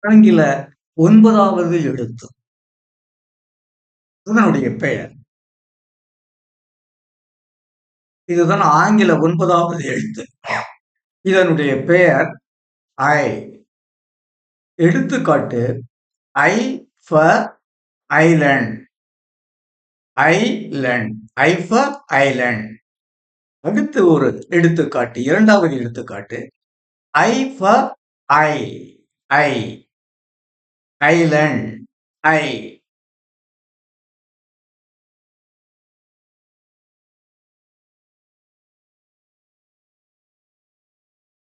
ஆங்கில 9வது எழுத்து இதனுடைய பெயர். இதுதான் ஆங்கில 9வது எழுத்து. இதனுடைய பெயர் ஐ. எடுத்துக்காட்டு I for Island. Island. I for Island. அடுத்து ஒரு எடுத்துக்காட்டு, இரண்டாவது எடுத்துக்காட்டு I for I. I. Island. ஐ.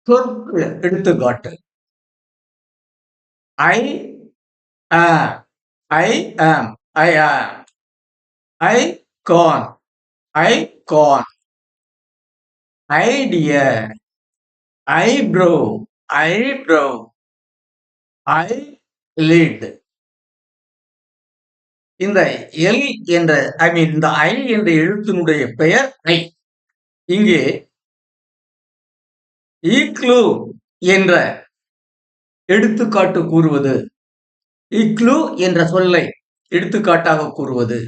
சொற்கு எடுத்துக்காட்டு ஐ ஆம். ஐ ஆம். ஐ ஆம். ஐ கான். ஐ கான். ஐடியா. ஐப்ரோ. ஐப்ரோ. ஐ லிட். இந்த எல் என்ற இந்த ஐ என்ற எழுத்தினுடைய பெயர் ஐ. இங்கே இக்ளூ என்ற எடுத்துக்காட்டு கூறுவது, இக்ளூ என்ற சொல்லை எடுத்துக்காட்டாக கூறுவது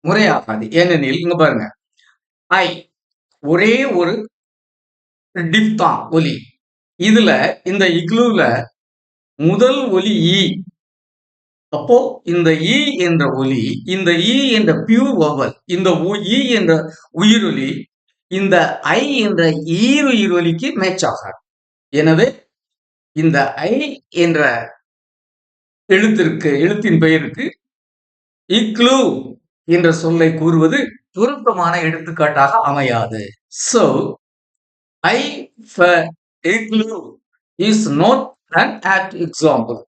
முறையாகாது. ஏனெனில் இங்க பாருங்க, ஐ ஒரே ஒரு டிப்தான் ஒலி. இதுல இந்த இக்ளூல முதல் ஒலி ஈ. அப்போ இந்த ஈ என்ற ஒலி, இந்த ஈ என்ற பியூர் வவல், இந்த ஈ என்ற உயிரொலி இந்த ஐ என்ற ஈருயிரொலிக்கு மேட்ச் ஆகாது. எனவே இந்த ஐ என்ற எழுத்தின் பெயருக்கு இக்ளூ என்ற சொல்லை கூறுவது பொருத்தமான எடுத்துக்காட்டாக அமையாது. So I for igloo is not an apt example.